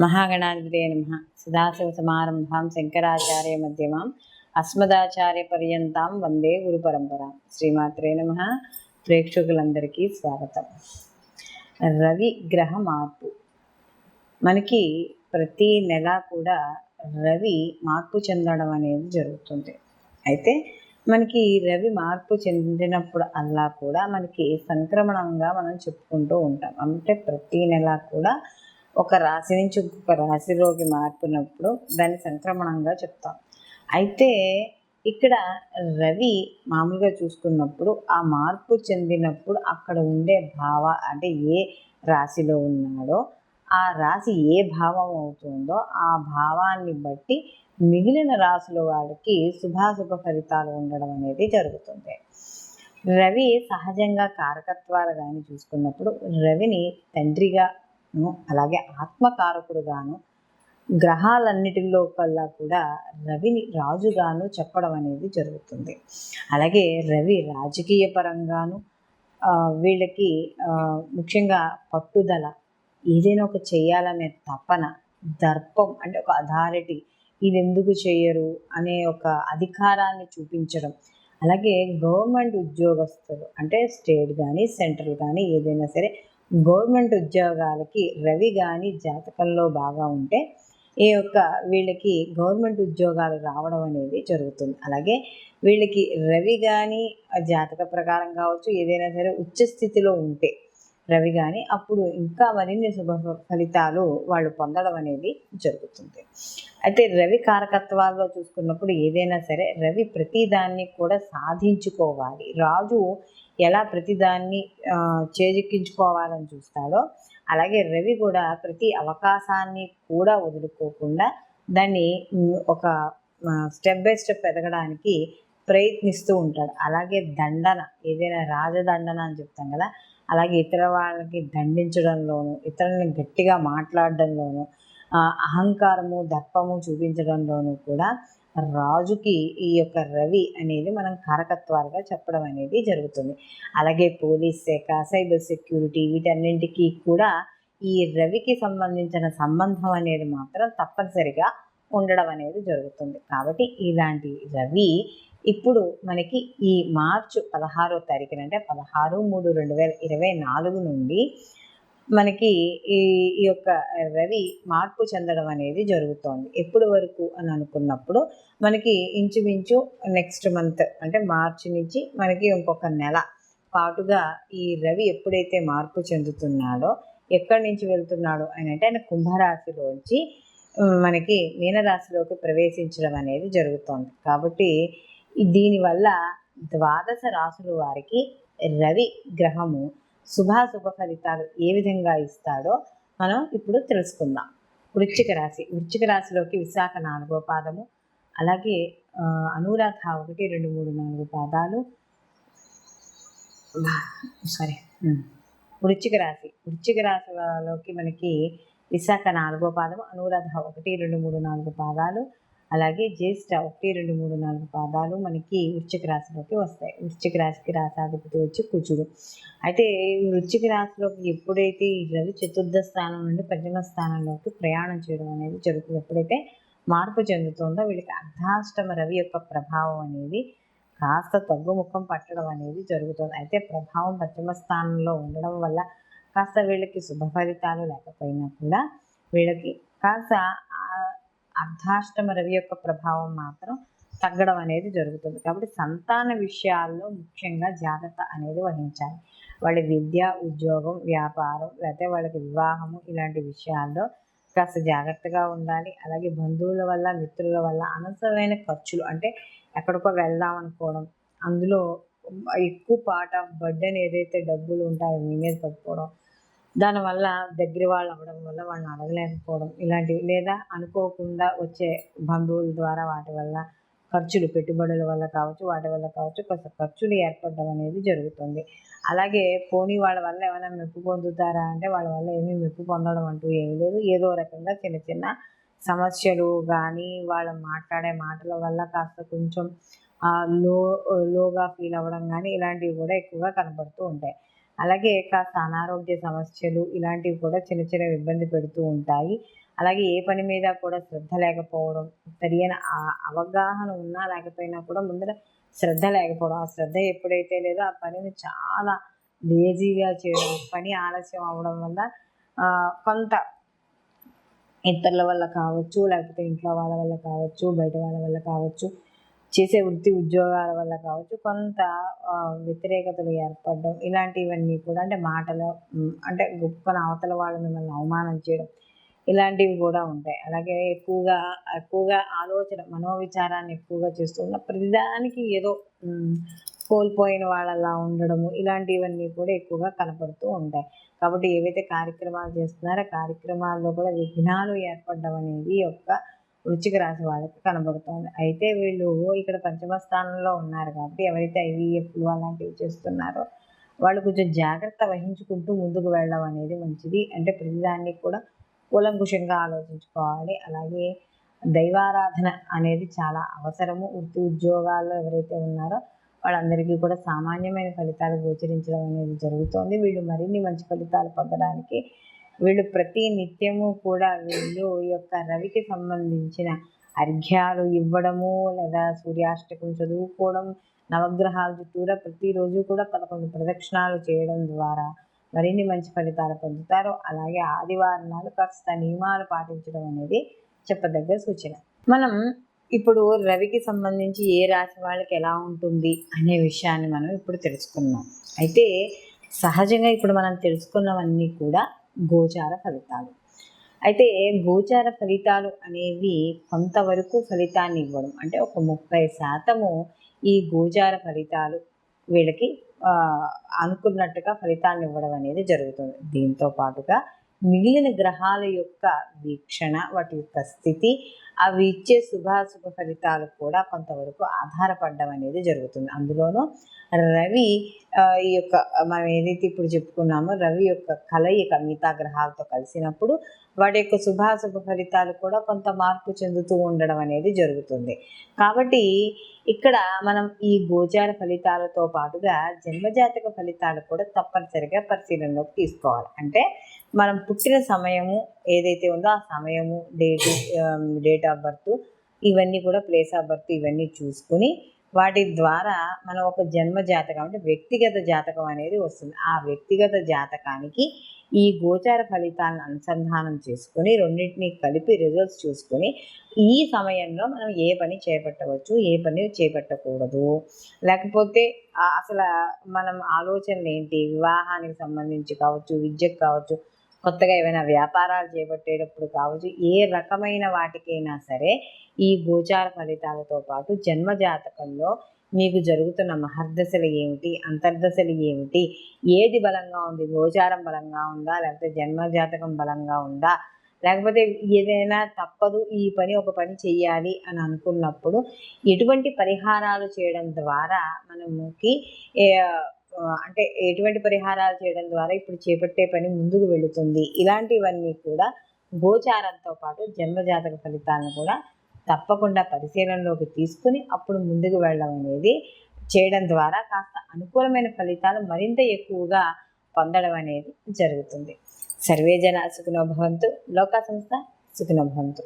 మహాగణాధిపతయే నమః. సదాశివసమారంభాం శంకరాచార్య మధ్యమాం అస్మదాచార్య పర్యంతాం వందే గురు పరంపరాం. శ్రీమాత్రే నమః. ప్రేక్షకులందరికీ స్వాగతం. రవి గ్రహ మార్పు. మనకి ప్రతి నెల కూడా రవి మార్పు చెందడం అనేది జరుగుతుంది. అయితే మనకి రవి మార్పు చెందినప్పుడు అల్లా కూడా మనకి సంక్రమణంగా మనం చెప్పుకుంటూ ఉంటాం. అంటే ప్రతి నెల కూడా ఒక రాశి నుంచి ఇంకొక రాశిలోకి మార్పునప్పుడు దాన్ని సంక్రమణంగా చెప్తాం. అయితే ఇక్కడ రవి మామూలుగా చూసుకున్నప్పుడు ఆ మార్పు చెందినప్పుడు అక్కడ ఉండే అంటే ఏ రాశిలో ఉన్నాడో ఆ రాశి ఏ భావం అవుతుందో ఆ భావాన్ని బట్టి మిగిలిన రాశుల వాడికి శుభాశుభ ఫలితాలు ఉండడం అనేది జరుగుతుంది. రవి సహజంగా కారకత్వాలు కానీ చూసుకున్నప్పుడు రవిని తండ్రిగా అలాగే ఆత్మకారకుడుగాను గ్రహాలన్నిటిలో కల్లా కూడా రవిని రాజుగాను చెప్పడం అనేది జరుగుతుంది. అలాగే రవి రాజకీయ పరంగాను వీళ్ళకి ముఖ్యంగా పట్టుదల, ఏదైనా ఒక చేయాలనే తపన, దర్పం అంటే ఒక అథారిటీ, ఇది ఎందుకు చేయరు అనే ఒక అధికారాన్ని చూపించడం. అలాగే గవర్నమెంట్ ఉద్యోగస్తులు అంటే స్టేట్ కానీ సెంట్రల్ కానీ ఏదైనా సరే గవర్నమెంట్ ఉద్యోగాలకి రవి కానీ జాతకంలో బాగా ఉంటే వీళ్ళకి గవర్నమెంట్ ఉద్యోగాలు రావడం అనేది జరుగుతుంది. అలాగే వీళ్ళకి రవి కానీ జాతక ప్రకారం కావచ్చు ఏదైనా సరే ఉచ్చ స్థితిలో ఉంటే రవి కానీ అప్పుడు ఇంకా మరిన్ని శుభ ఫలితాలు వాళ్ళు పొందడం అనేది జరుగుతుంది. అయితే రవి కారకత్వాల్లో చూసుకున్నప్పుడు ఏదైనా సరే రవి ప్రతిదాన్ని కూడా సాధించుకోవాలి. రాజు ఎలా ప్రతిదాన్ని చేజిక్కించుకోవాలని చూస్తాడో అలాగే రవి కూడా ప్రతి అవకాశాన్ని కూడా వదులుకోకుండా దాన్ని ఒక స్టెప్ బై స్టెప్ ఎదగడానికి ప్రయత్నిస్తూ ఉంటాడు. అలాగే దండన, ఏదైనా రాజదండన అని చెప్తాం కదా, అలాగే ఇతర వాళ్ళకి దండించడంలోనూ ఇతరులను గట్టిగా మాట్లాడడంలోనూ అహంకారము దర్పము చూపించడంలోనూ కూడా రాజుకి ఈ యొక్క రవి అనేది మనం కారకత్వాలుగా చెప్పడం అనేది జరుగుతుంది. అలాగే పోలీస్ శాఖ, సైబర్ సెక్యూరిటీ, వీటన్నింటికి కూడా ఈ రవికి సంబంధించిన సంబంధం అనేది మాత్రం తప్పనిసరిగా ఉండడం అనేది జరుగుతుంది. కాబట్టి ఇలాంటి రవి ఇప్పుడు మనకి ఈ మార్చి 16వ తారీఖున అంటే 16/3/2024 నుండి మనకి ఈ యొక్క రవి మార్పు చెందడం అనేది జరుగుతోంది. ఎప్పుడు వరకు అని అనుకున్నప్పుడు మనకి ఇంచుమించు నెక్స్ట్ మంత్ అంటే మార్చి నుంచి మనకి ఇంకొక నెల పాటుగా ఈ రవి ఎప్పుడైతే మార్పు చెందుతున్నాడో ఎక్కడి నుంచి వెళ్తున్నాడో అని అంటే ఆయన కుంభరాశిలోంచి మనకి మీనరాశిలోకి ప్రవేశించడం అనేది జరుగుతోంది. కాబట్టి దీనివల్ల ద్వాదశ రాశుల వారికి రవి గ్రహము శుభాశుభ ఫలితాలు ఏ విధంగా ఇస్తాడో మనం ఇప్పుడు తెలుసుకుందాం. వృశ్చిక రాశిలోకి విశాఖ 4వ పాదము, అలాగే అనురాధ 1, 2, 3, 4 పాదాలు. వృశ్చిక రాశిలోకి మనకి విశాఖ 4వ పాదము, అనురాధ 1, 2, 3, 4 పాదాలు, అలాగే జ్యేష్ఠ 1, 2, 3, 4 పాదాలు మనకి వృశ్చిక రాశిలోకి వస్తాయి. వృశ్చిక రాశికి రాశాధిపతి వచ్చి కుజుడు. అయితే వృశ్చిక రాశిలోకి ఎప్పుడైతే ఈ రవి చతుర్థ స్థానం నుండి పంచమ స్థానంలోకి ప్రయాణం చేయడం అనేది జరుగుతుంది, ఎప్పుడైతే మార్పు చెందుతుందో వీళ్ళకి అర్ధాష్టమ రవి యొక్క ప్రభావం అనేది కాస్త తగ్గుముఖం పట్టడం అనేది జరుగుతుంది. అయితే ప్రభావం పంచమ స్థానంలో ఉండడం వల్ల కాస్త వీళ్ళకి శుభ ఫలితాలు లేకపోయినా కూడా వీళ్ళకి కాస్త అర్ధాష్టమ రవి యొక్క ప్రభావం మాత్రం తగ్గడం అనేది జరుగుతుంది. కాబట్టి సంతాన విషయాల్లో ముఖ్యంగా జాగ్రత్త అనేది వహించాలి. వాళ్ళ విద్య, ఉద్యోగం, వ్యాపారం లేకపోతే వాళ్ళకి వివాహము ఇలాంటి విషయాల్లో కాస్త జాగ్రత్తగా ఉండాలి. అలాగే బంధువుల వల్ల మిత్రుల వల్ల అనవసరమైన ఖర్చులు అంటే ఎక్కడికో వెళ్దాం అనుకోవడం, అందులో ఎక్కువ పార్ట్ ఆఫ్ బర్డెన్ ఏదైతే డబ్బులు ఉంటాయో మీ మీద పడిపోవడం, దానివల్ల దగ్గర వాళ్ళు అవ్వడం వల్ల వాళ్ళని అడగలేకపోవడం ఇలాంటివి, లేదా అనుకోకుండా వచ్చే బంధువుల ద్వారా వాటి వల్ల ఖర్చులు, పెట్టుబడుల వల్ల కావచ్చు వాటి వల్ల కావచ్చు కొంత ఖర్చులు ఏర్పడడం అనేది జరుగుతుంది. అలాగే పోనీ వాళ్ళ వల్ల ఏమైనా మెప్పు పొందుతారా అంటే వాళ్ళ వల్ల ఏమీ మెప్పు పొందడం అంటూ ఏమీ లేదు. ఏదో రకంగా చిన్న చిన్న సమస్యలు కానీ వాళ్ళ మాట్లాడే మాటల వల్ల కాస్త కొంచెం లోగా ఫీల్ అవ్వడం కానీ ఇలాంటివి కూడా ఎక్కువగా కనబడుతూ ఉంటాయి. అలాగే కాస్త అనారోగ్య సమస్యలు ఇలాంటివి కూడా చిన్న చిన్నవి ఇబ్బంది పెడుతూ ఉంటాయి. అలాగే ఏ పని మీద కూడా శ్రద్ధ లేకపోవడం, సరియైన అవగాహన ఉన్నా లేకపోయినా కూడా ముందర శ్రద్ధ లేకపోవడం. ఆ శ్రద్ధ ఎప్పుడైతే లేదో ఆ పనిని చాలా లేజీగా చేయడం, పని ఆలస్యం అవ్వడం వల్ల కొంత ఇతరుల వల్ల కావచ్చు, లేకపోతే ఇంట్లో వాళ్ళ వల్ల కావచ్చు, బయట వాళ్ళ వల్ల కావచ్చు, చేసే వృత్తి ఉద్యోగాల వల్ల కావచ్చు, కొంత వ్యతిరేకతలు ఏర్పడడం, ఇలాంటివన్నీ కూడా అంటే మాటలు అంటే గొప్పన అవతల వాళ్ళు మిమ్మల్ని అవమానం చేయడం, ఇలాంటివి కూడా ఉంటాయి. అలాగే ఎక్కువగా ఆలోచన మనోవిచారాన్ని ఎక్కువగా చేస్తున్న ప్రతిదానికి ఏదో కోల్పోయిన వాళ్ళలా ఉండడము, ఇలాంటివన్నీ కూడా ఎక్కువగా కనపడుతూ ఉంటాయి. కాబట్టి ఏవైతే కార్యక్రమాలు చేస్తున్నారో కార్యక్రమాల్లో కూడా విఘ్నాలు ఏర్పడడం అనేది వృశ్చిక రాశి వాళ్ళకి కనబడుతుంది. అయితే వీళ్ళు ఇక్కడ పంచమ స్థానంలో ఉన్నారు కాబట్టి ఎవరైతే ఐవీఎఫ్లు అలాంటివి చేస్తున్నారో వాళ్ళు కొంచెం జాగ్రత్త వహించుకుంటూ ముందుకు వెళ్ళడం అనేది మంచిది. అంటే ప్రతిదాన్ని కూడా కూలంకుషంగా ఆలోచించుకోవాలి. అలాగే దైవారాధన అనేది చాలా అవసరము. వృత్తి ఉద్యోగాల్లో ఎవరైతే ఉన్నారో వాళ్ళందరికీ కూడా సామాన్యమైన ఫలితాలు గోచరించడం అనేది జరుగుతోంది. వీళ్ళు మరిన్ని మంచి ఫలితాలు పొందడానికి వీళ్ళు ప్రతి నిత్యము కూడా వీళ్ళు ఈ యొక్క రవికి సంబంధించిన అర్ఘ్యాలు ఇవ్వడము, లేదా సూర్యాష్టకం చదువుకోవడం, నవగ్రహాల చుట్టూరా ప్రతిరోజు కూడా 11 ప్రదక్షిణాలు చేయడం ద్వారా మరిన్ని మంచి ఫలితాలు పొందుతారు. అలాగే ఆదివారాలు కాస్త నియమాలు పాటించడం అనేది చెప్పదగ్గ సూచన. మనం ఇప్పుడు రవికి సంబంధించి ఏ రాశి వాళ్ళకి ఎలా ఉంటుంది అనే విషయాన్ని మనం ఇప్పుడు తెలుసుకున్నాం. అయితే సహజంగా ఇప్పుడు మనం తెలుసుకున్నవన్నీ కూడా గోచార ఫలితాలు. అయితే గోచార ఫలితాలు అనేవి కొంతవరకు ఫలితాన్ని ఇవ్వడం, అంటే ఒక 30% ఈ గోచార ఫలితాలు వీళ్ళకి అనుకున్నట్టుగా ఫలితాన్ని ఇవ్వడం అనేది జరుగుతుంది. దీంతో పాటుగా మిగిలిన గ్రహాల యొక్క వీక్షణ, వాటి యొక్క స్థితి, అవి ఇచ్చే శుభాశుభ ఫలితాలు కూడా కొంతవరకు ఆధారపడడం అనేది జరుగుతుంది. అందులోనూ రవి ఈ యొక్క మనం ఏదైతే ఇప్పుడు చెప్పుకున్నామో రవి యొక్క కలయిక మిగతా గ్రహాలతో కలిసినప్పుడు వాటి యొక్క శుభాశుభ ఫలితాలు కూడా కొంత మార్పు చెందుతూ ఉండడం అనేది జరుగుతుంది. కాబట్టి ఇక్కడ మనం ఈ గోచార ఫలితాలతో పాటుగా జన్మజాతక ఫలితాలు కూడా తప్పనిసరిగా పరిశీలనలోకి తీసుకోవాలి. అంటే మనం పుట్టిన సమయము ఏదైతే ఉందో ఆ సమయము, డేట్ ఆఫ్ బర్త్, ఇవన్నీ కూడా ప్లేస్ ఆఫ్ బర్త్ ఇవన్నీ చూసుకుని వాటి ద్వారా మనం ఒక జన్మ జాతకం అంటే వ్యక్తిగత జాతకం అనేది వస్తుంది. ఆ వ్యక్తిగత జాతకానికి ఈ గోచార ఫలితాలను అనుసంధానం చేసుకొని రెండింటినీ కలిపి రిజల్ట్స్ చూసుకొని ఈ సమయంలో మనం ఏ పని చేపట్టవచ్చు, ఏ పని చేపట్టకూడదు, లేకపోతే అసలు మనం ఆలోచనలు ఏంటి, వివాహానికి సంబంధించి కావచ్చు, విద్యకు కావచ్చు, కొత్తగా ఏమైనా వ్యాపారాలు చేపట్టేటప్పుడు కావచ్చు, ఏ రకమైన వాటికైనా సరే ఈ గోచార ఫలితాలతో పాటు జన్మ జాతకంలో మీకు జరుగుతున్న మహర్దశలు ఏమిటి, అంతర్దశలు ఏమిటి, ఏది బలంగా ఉంది, గోచారం బలంగా ఉందా, లేకపోతే జన్మజాతకం బలంగా ఉందా, లేకపోతే ఏదైనా తప్పదు ఈ పని ఒక పని చెయ్యాలి అని అనుకున్నప్పుడు ఎటువంటి పరిహారాలు చేయడం ద్వారా మనకి అంటే ఎటువంటి పరిహారాలు చేయడం ద్వారా ఇప్పుడు చేపట్టే పని ముందుకు వెళుతుంది, ఇలాంటివన్నీ కూడా గోచారంతో పాటు జన్మజాతక ఫలితాలను కూడా తప్పకుండా పరిశీలనలోకి తీసుకుని అప్పుడు ముందుకు వెళ్ళడం అనేది చేయడం ద్వారా కాస్త అనుకూలమైన ఫలితాలు మరింత ఎక్కువగా పొందడం అనేది జరుగుతుంది. సర్వే జన సుఖినో భవంతు, లోకా సంస్థ సుఖినో భవంతు.